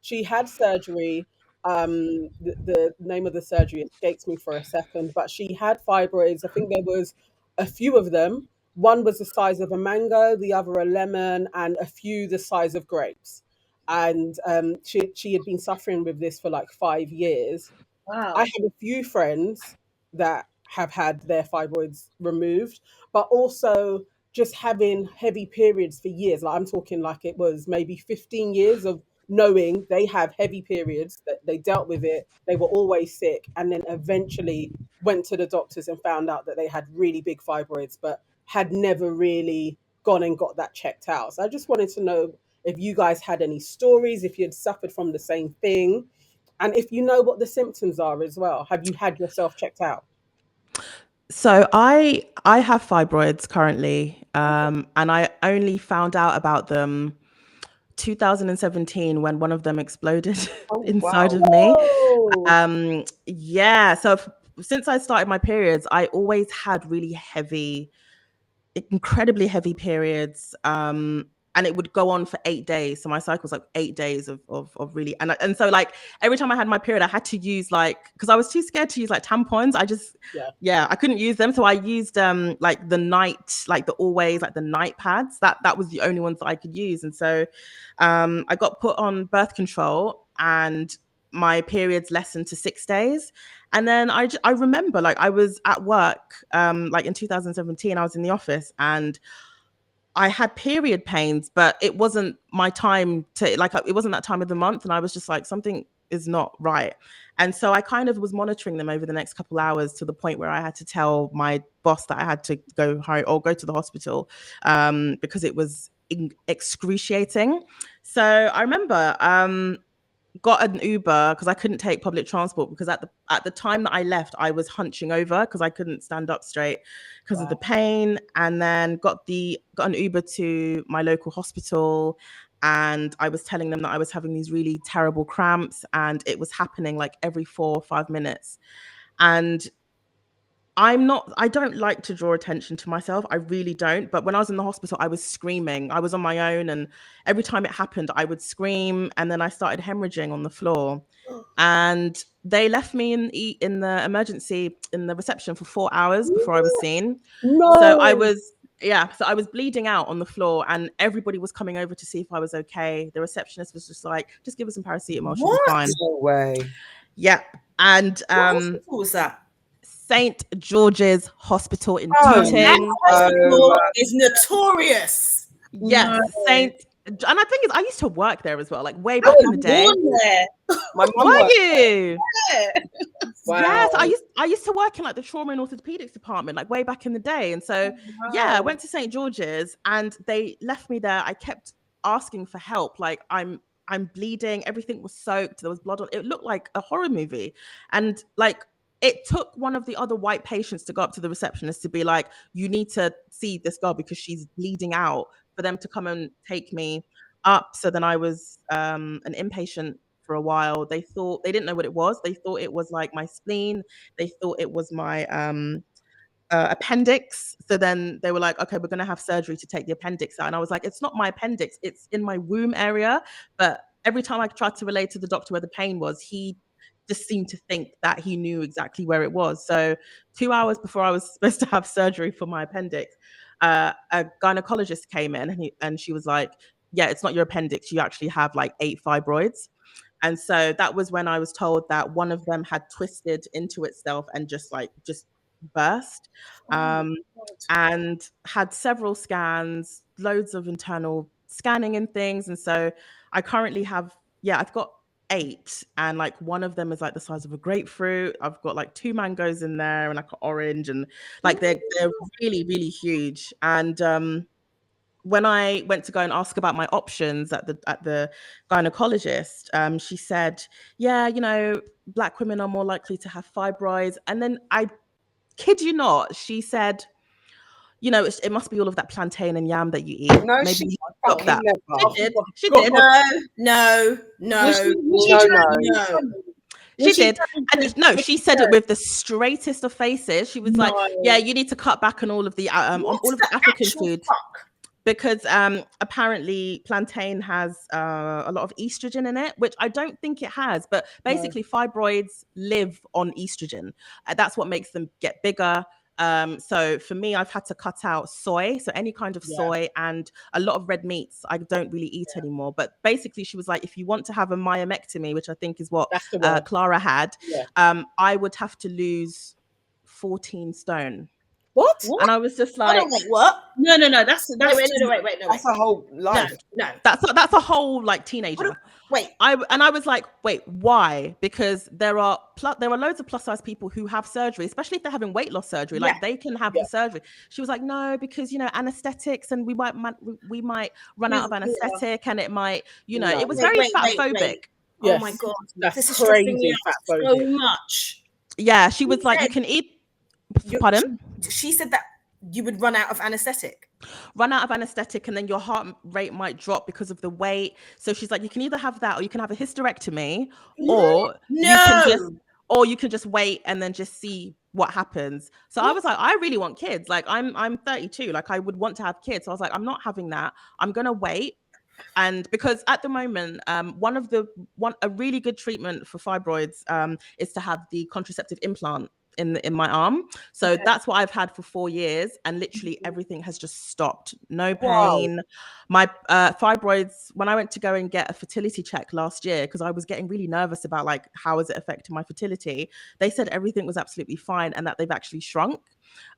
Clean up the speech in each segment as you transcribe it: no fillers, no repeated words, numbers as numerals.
she had surgery. The name of the surgery escapes me for a second, but she had fibroids. I think there was a few of them. One was the size of a mango, the other a lemon, and a few the size of grapes. And she had been suffering with this for like 5 years. I Wow. have a few friends that have had their fibroids removed, but also just having heavy periods for years. Like I'm talking like it was maybe 15 years of knowing they have heavy periods, that they dealt with it, they were always sick, and then eventually went to the doctors and found out that they had really big fibroids, but had never really gone and got that checked out. So I just wanted to know if you guys had any stories, if you had suffered from the same thing, and if you know what the symptoms are as well. Have you had yourself checked out? So I have fibroids currently, and I only found out about them 2017 when one of them exploded inside of me. Yeah, so since I started my periods, I always had really heavy, incredibly heavy periods. And it would go on for 8 days. So my cycle was like 8 days of really, and so like every time I had my period, I had to use like, because I was too scared to use like tampons. I just, yeah, I couldn't use them. So I used like the night, like the always, like the night pads. That was the only ones that I could use. And so I got put on birth control, and my periods lessened to 6 days. And then I remember like I was at work, like in 2017, I was in the office and I had period pains, but it wasn't my time to, like, it wasn't that time of the month. And I was just like, something is not right. And so I kind of was monitoring them over the next couple hours, to the point where I had to tell my boss that I had to go home or go to the hospital, because it was excruciating. So I remember, got an Uber because I couldn't take public transport, because at the time that I left, I was hunching over because I couldn't stand up straight because of the pain. And then got an Uber to my local hospital, and I was telling them that I was having these really terrible cramps, and it was happening like every 4 or 5 minutes. And I don't like to draw attention to myself. I really don't. But when I was in the hospital, I was screaming. I was on my own. And every time it happened, I would scream. And then I started hemorrhaging on the floor. And they left me in the emergency, in the reception, for 4 hours before I was seen. No. So I was bleeding out on the floor, and everybody was coming over to see if I was okay. The receptionist was just like, just give us some paracetamol. She'll be fine. No way. Yeah. And what hospital was that? St. George's Hospital in Tooting. That hospital is notorious. Yes, and I think I used to work there as well, like way back in the day. My mum Were you? Yeah. Wow. Yes, I used to work in like the trauma and orthopedics department, like way back in the day. And so I went to St. George's, and they left me there. I kept asking for help, like I'm bleeding, everything was soaked, there was blood on it. Looked like a horror movie. And like, it took one of the other white patients to go up to the receptionist to be like, you need to see this girl because she's bleeding out, for them to come and take me up. So then I was an inpatient for a while. They didn't know what it was. They thought it was like my spleen. They thought it was my appendix. So then they were like, okay, we're going to have surgery to take the appendix out. And I was like, it's not my appendix, it's in my womb area. But every time I tried to relate to the doctor where the pain was, he just seemed to think that he knew exactly where it was. So 2 hours before I was supposed to have surgery for my appendix, a gynecologist came in, and she was like, yeah, it's not your appendix, you actually have like 8 fibroids. And so that was when I was told that one of them had twisted into itself and just burst, and had several scans, loads of internal scanning and things. And so I currently have, I've got 8, and like one of them is like the size of a grapefruit. I've got like 2 mangoes in there, and like an orange, and like they're really, really huge. And when I went to go and ask about my options at the gynecologist, she said, yeah, Black women are more likely to have fibroids. And then, I kid you not, she said, it must be all of that plantain and yam that you eat. No, maybe she got that. never. She did. No. She did. And no, she said it with the straightest of faces. She was like, yeah, you need to cut back on all of the all of the African food. because apparently plantain has a lot of estrogen in it, which I don't think it has. But basically, fibroids live on estrogen. That's what makes them get bigger. So for me, I've had to cut out soy, so any kind of soy, and a lot of red meats I don't really eat anymore. But basically, she was like, if you want to have a myomectomy, which I think is what Clara had, I would have to lose 14 stone. What? And I was just like, wait, what? No. That's Wait. That's a whole life. No. That's a whole like teenager. Wait. I was like, wait, why? Because there are loads of plus size people who have surgery, especially if they're having weight loss surgery. Like they can have the surgery. She was like, no, because anesthetics, and we might run out of anesthetic, and it might, it was very fat phobic. Yes. Oh my god, this is crazy. So much. Yeah, she was like, you can eat. Pardon? She said that you would run out of anesthetic, and then your heart rate might drop because of the weight. So she's like, you can either have that, or you can have a hysterectomy, or you can just wait and then just see what happens. So I was like, I really want kids. Like I'm 32. Like I would want to have kids. So I was like, I'm not having that. I'm gonna wait. And because at the moment, a really good treatment for fibroids is to have the contraceptive implant in my arm. So that's what I've had for 4 years, and literally everything has just stopped. No pain. My fibroids, when I went to go and get a fertility check last year, because I was getting really nervous about like how is it affecting my fertility, they said everything was absolutely fine and that they've actually shrunk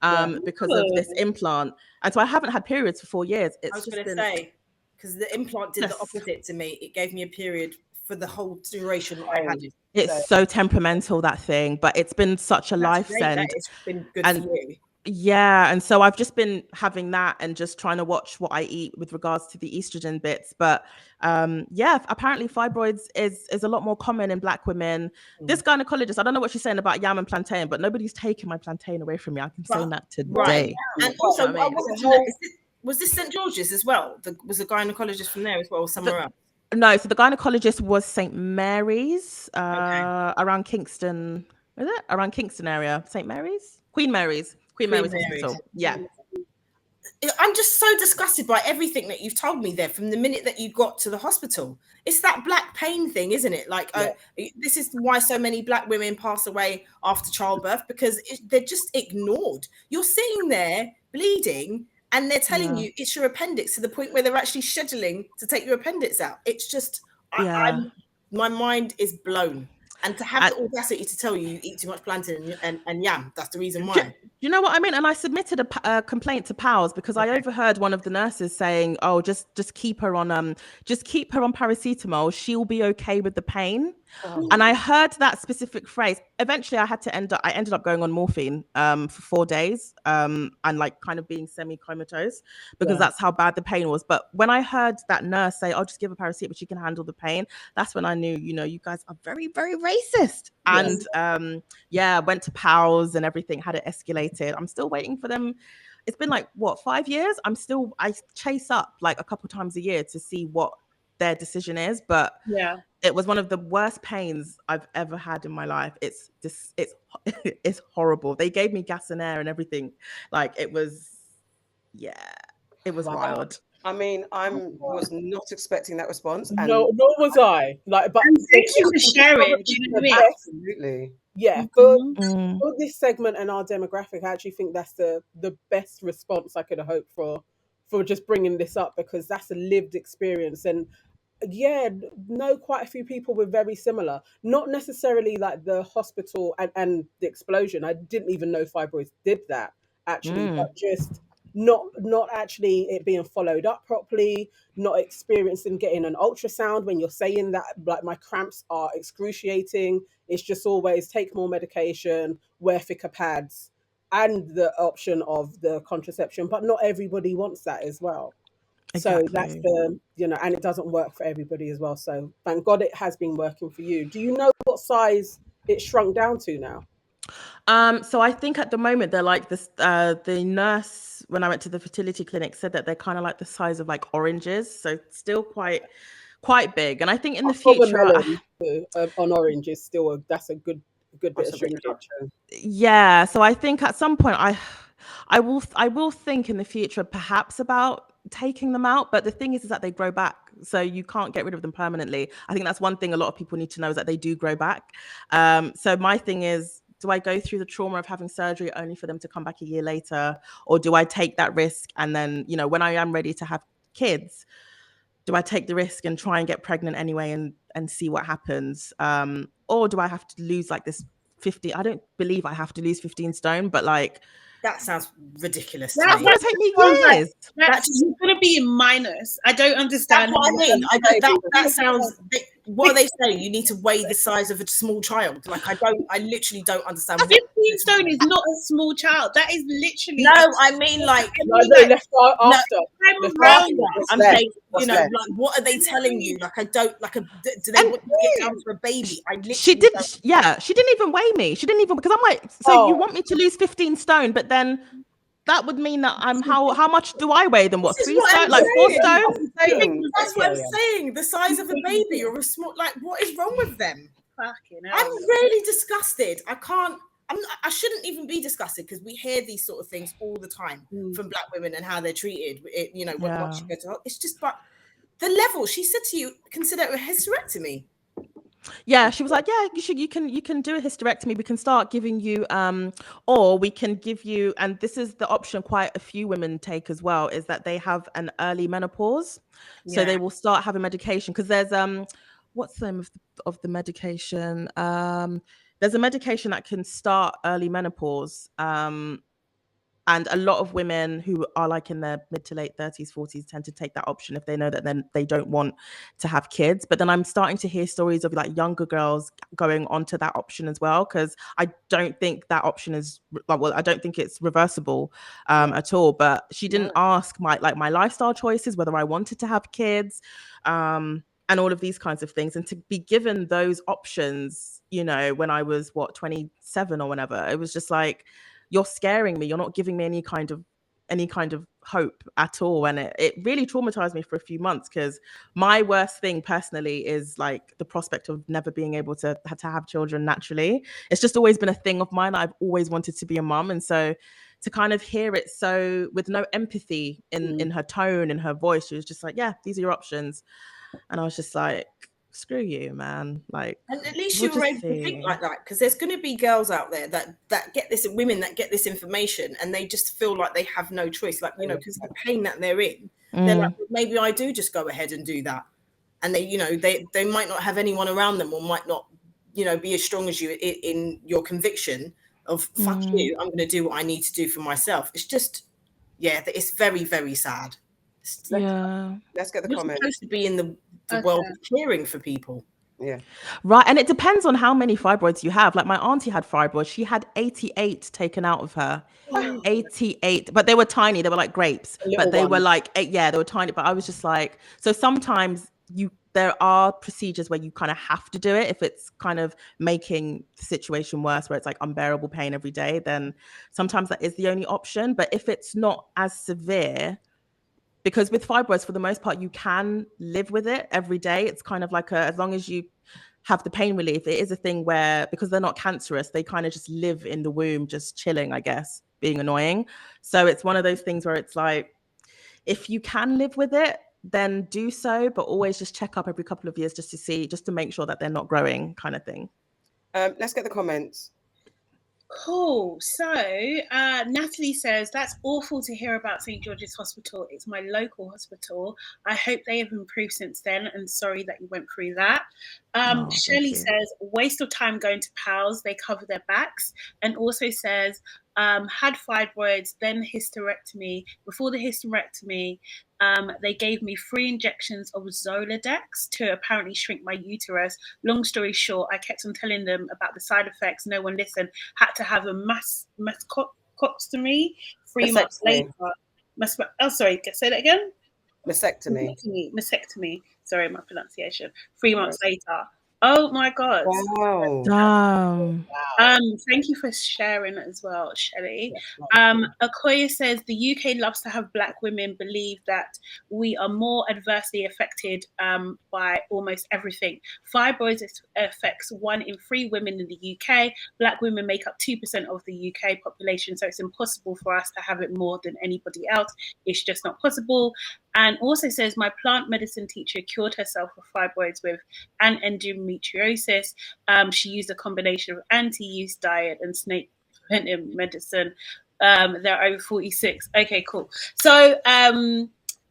because of this implant. And so I haven't had periods for 4 years. I was going to say, because the implant did the opposite to me. It gave me a period for the whole duration I had it. It's so temperamental, that thing, but it's been such a life send. It's been good for you. Yeah, and so I've just been having that and just trying to watch what I eat with regards to the estrogen bits. But apparently fibroids is a lot more common in Black women. This gynecologist, I don't know what she's saying about yam and plantain, but nobody's taking my plantain away from me. I can say that today. Right. And also, was this St. George's as well? Was a gynecologist from there as well, or somewhere else? No, so the gynecologist was St. Mary's, around Kingston. Is it around Kingston area? St. Mary's, Queen Mary's Hospital. Yeah. I'm just so disgusted by everything that you've told me there from the minute that you got to the hospital. It's that Black pain thing, isn't it? Like, this is why so many Black women pass away after childbirth, because they're just ignored. You're sitting there bleeding, and they're telling you it's your appendix, to the point where they're actually scheduling to take your appendix out. It's just, my mind is blown. And to have the audacity to tell you eat too much plantain and yam, that's the reason why. You know what I mean? And I submitted a complaint to PALS because I overheard one of the nurses saying, "Oh, just keep her on paracetamol. She'll be okay with the pain." And I heard that specific phrase. Eventually, I ended up going on morphine for 4 days and like kind of being semi-comatose because that's how bad the pain was. But when I heard that nurse say, "I'll just give her paracetamol, but she can handle the pain," that's when I knew, you guys are very, very racist. And went to PALS and everything, had it escalated. I'm still waiting for them. It's been like 5 years. I chase up like a couple times a year to see what their decision is, but it was one of the worst pains I've ever had in my life. It's horrible. They gave me gas and air and everything. Like it was wild. I mean, I was not expecting that response. And nor was I. Like, but thank you for sharing. Do you know what I mean? Absolutely. Yeah. For this segment and our demographic, I actually think that's the best response I could have hoped for just bringing this up, because that's a lived experience. And quite a few people were very similar. Not necessarily like the hospital and the explosion. I didn't even know fibroids did that actually, but just not actually it being followed up properly, not experiencing getting an ultrasound when you're saying that like my cramps are excruciating. It's just always take more medication, wear thicker pads, and the option of the contraception. But not everybody wants that as well. Exactly. So that's and it doesn't work for everybody as well. So thank God it has been working for you. Do you know what size it shrunk down to now? So I think at the moment they're like this. The nurse, when I went to the fertility clinic, said that they're kind of like the size of like oranges, so still quite big. And I think in the future, on orange is still that's a good bit of shrinkage. Yeah. So I think at some point I will think in the future perhaps about taking them out, but the thing is that they grow back, so you can't get rid of them permanently. I think that's one thing a lot of people need to know, is that they do grow back. So my thing is, do I go through the trauma of having surgery only for them to come back a year later, or do I take that risk and then, you know, when I am ready to have kids, do I take the risk and try and get pregnant anyway and see what happens, or do I have to lose like this 50? I don't believe I have to lose 15 stone, but like, that sounds ridiculous to that's me. going to take me years. You're going to be in minus. I don't understand. That's what I mean. That sounds. What are they saying? You need to weigh the size of a small child. Like, I literally don't understand. 15 stone is not a small child. That is literally. No, I mean like. No, left after. I'm saying, you know, like, what are they telling you? Like, I don't like. Do they want you to get down for a baby? She didn't even weigh me. She didn't even, because I'm like, so you want me to lose 15 stone, but then that would mean that I'm how much do I weigh them? What, 3 stone? Like 4 stone? That's what I'm saying. The size of a baby or a small, like, what is wrong with them? I'm really disgusted. I shouldn't even be disgusted, because we hear these sort of things all the time from Black women and how they're treated. You know, once you go to, it's just, but the level. She said to you, consider it a hysterectomy. Yeah, she was like, yeah, you can do a hysterectomy. We can start giving you, or we can give you, and this is the option quite a few women take as well, is that they have an early menopause. So they will start having medication, because there's what's the name of the medication? There's a medication that can start early menopause. And a lot of women who are like in their mid to late 30s, 40s tend to take that option if they know that then they don't want to have kids. But then I'm starting to hear stories of like younger girls going onto that option as well, because I don't think that option is, well, I don't think it's reversible at all. But she didn't ask my lifestyle choices, whether I wanted to have kids, and all of these kinds of things. And to be given those options, you know, when I was 27 or whenever, it was just like, you're scaring me. You're not giving me any kind of hope at all. And it really traumatized me for a few months, because my worst thing personally is like the prospect of never being able to have children naturally. It's just always been a thing of mine. I've always wanted to be a mum. And so to kind of hear it so with no empathy in her tone, in her voice, she was just like, yeah, these are your options. And I was just like, screw you, man. Like, and at least you were able to think like that, because there's going to be girls out there that get this, women that get this information, and they just feel like they have no choice, like, you know, because the pain that they're in, they're like, well, maybe I do just go ahead and do that. And they, you know, they might not have anyone around them, or might not, you know, be as strong as you in your conviction of fuck you, I'm going to do what I need to do for myself. It's just, it's very, very sad. Let's get the comments. You're supposed to be in the world of cheering for people. Yeah. Right. And it depends on how many fibroids you have. Like my auntie had fibroids. She had 88 taken out of her. 88. But they were tiny. They were like grapes. But they were like, they were tiny. But I was just like, so sometimes there are procedures where you kind of have to do it if it's kind of making the situation worse, where it's like unbearable pain every day, then sometimes that is the only option. But if it's not as severe, because with fibroids, for the most part, you can live with it every day. It's kind of like as long as you have the pain relief, it is a thing where, because they're not cancerous, they kind of just live in the womb, just chilling, I guess, being annoying. So it's one of those things where it's like, if you can live with it, then do so, but always just check up every couple of years just to make sure that they're not growing, kind of thing. Let's get the comments. Cool. So Natalie says, that's awful to hear about St. George's Hospital. It's my local hospital. I hope they have improved since then, and sorry that you went through that. Shelley says, waste of time going to PALS. They cover their backs. And also says, had fibroids, then hysterectomy. Before the hysterectomy, they gave me 3 injections of Zoladex to apparently shrink my uterus. Long story short, I kept on telling them about the side effects. No one listened. Had to have a mastectomy 3 months later. Sorry, say that again? Mastectomy. Mastectomy. Sorry, my pronunciation. 3 months later. Oh my God. Wow. Thank you for sharing as well, Shelley. Yeah, Okoye says the UK loves to have black women believe that we are more adversely affected by almost everything. Fibroids affects 1 in 3 women in the UK. Black women make up 2% of the UK population, so it's impossible for us to have it more than anybody else. It's just not possible. And also says my plant medicine teacher cured herself of fibroids with an endometriosis. She used a combination of anti-use diet and snake venom medicine. They're over 46. Okay, cool. So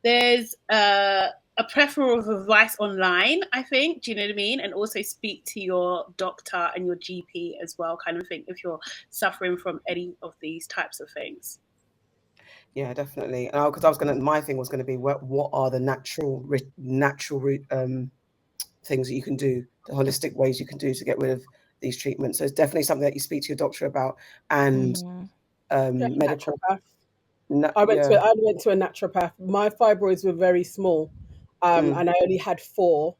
there's a plethora of advice online, I think. Do you know what I mean? And also speak to your doctor and your GP as well, kind of thing, if you're suffering from any of these types of things. Yeah, definitely. Because I was gonna, my thing was gonna be what are the natural things that you can do, the holistic ways you can do to get rid of these treatments. So it's definitely something that you speak to your doctor about, and medical. I went to a naturopath. My fibroids were very small, and I only had 4,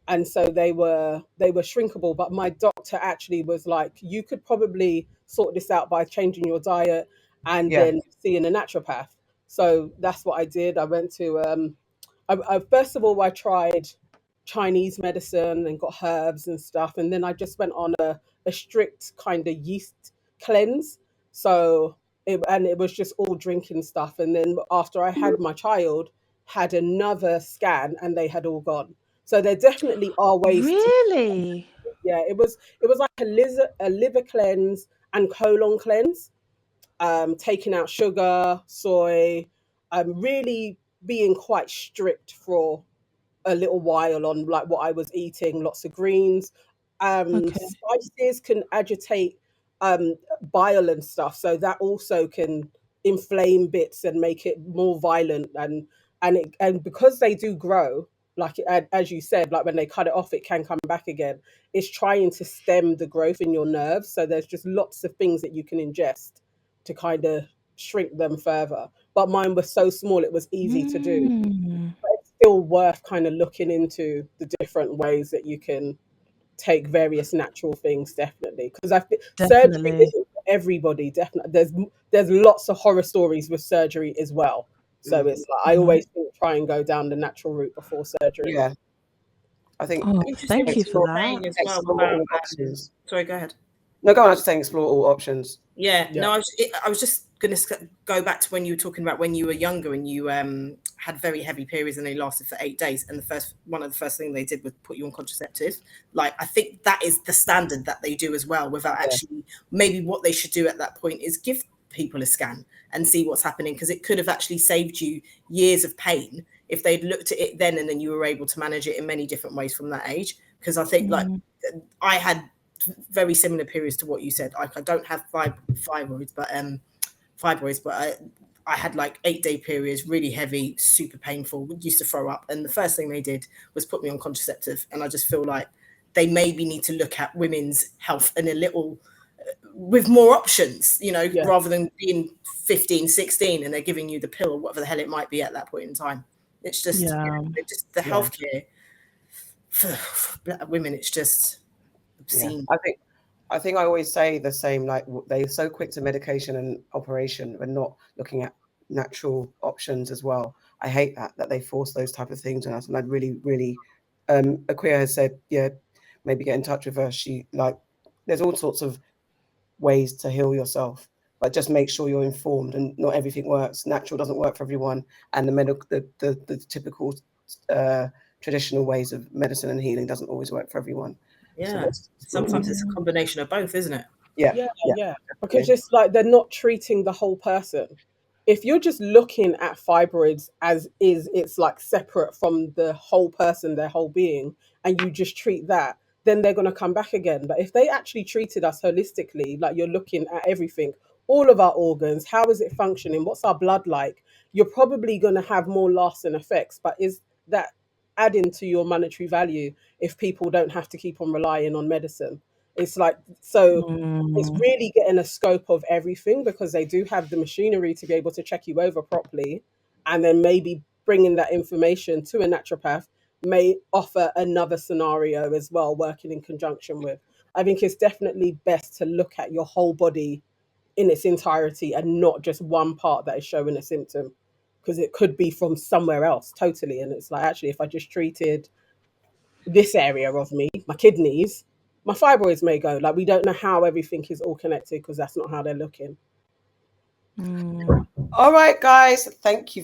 and so they were shrinkable. But my doctor actually was like, you could probably sort this out by changing your diet and Yeah. then seeing a naturopath. So that's what I did. I went to I first of all I tried Chinese medicine and got herbs and stuff, and then I just went on a strict kind of yeast cleanse. So it was just all drinking stuff, and then after I had my child, had another scan, and they had all gone. So there definitely are ways to, Really? yeah, it was like a liver cleanse and colon cleanse, taking out sugar, soy, really being quite strict for a little while on like what I was eating, lots of greens. Okay. Spices can agitate bile and stuff, so that also can inflame bits and make it more violent. And because they do grow, like as you said, like when they cut it off, it can come back again. It's trying to stem the growth in your nerves, so there's just lots of things that you can ingest to kind of shrink them further. But mine was so small, it was easy to do. Mm. It's still worth kind of looking into the different ways that you can take various natural things, definitely, because I think surgery Definitely. isn't for everybody. Definitely, there's lots of horror stories with surgery as well. So it's like I always think try and go down the natural route before surgery. Yeah. I think Oh, Interesting thank what you you for were that. saying as well explore about. all options. Sorry, go ahead. No, go on. I was just saying explore all options. Yeah, Yeah. no, I was just going to go back to when you were talking about when you were younger and you had very heavy periods and they lasted for 8 days. And one of the first things they did was put you on contraceptive. Like, I think that is the standard that they do as well, without actually, maybe what they should do at that point is give people a scan and see what's happening, because it could have actually saved you years of pain if they'd looked at it then and then you were able to manage it in many different ways from that age. Because I think like I had very similar periods to what you said. Like I don't have fibroids, but I had like 8-day periods, really heavy, super painful, used to throw up. And the first thing they did was put me on contraceptive. And I just feel like they maybe need to look at women's health in a little, with more options, you know, rather than being 15, 16 and they're giving you the pill or whatever the hell it might be at that point in time. It's just, just the healthcare for black women. It's just obscene. Yeah. I think I always say the same, like they're so quick to medication and operation but not looking at natural options as well. I hate that they force those type of things on us. And I'd really Aquia has said, yeah, maybe get in touch with her. She like there's all sorts of ways to heal yourself, but just make sure you're informed, and not everything works. Natural doesn't work for everyone, and the typical traditional ways of medicine and healing doesn't always work for everyone. Yeah, so sometimes it's a combination of both, isn't it? Yeah. Because just like they're not treating the whole person. If you're just looking at fibroids as is, it's like separate from the whole person, their whole being, and you just treat that, then they're going to come back again. But if they actually treated us holistically, like you're looking at everything, all of our organs, how is it functioning? What's our blood like? You're probably going to have more lasting effects. But is that adding to your monetary value if people don't have to keep on relying on medicine? It's like, so it's really getting a scope of everything, because they do have the machinery to be able to check you over properly, and then maybe bringing that information to a naturopath may offer another scenario as well, working in conjunction with. I think it's definitely best to look at your whole body in its entirety and not just one part that is showing a symptom, because it could be from somewhere else totally. And it's like, actually, if I just treated this area of me, my kidneys, my fibroids may go. Like, we don't know how everything is all connected because that's not how they're looking. All right, guys, thank you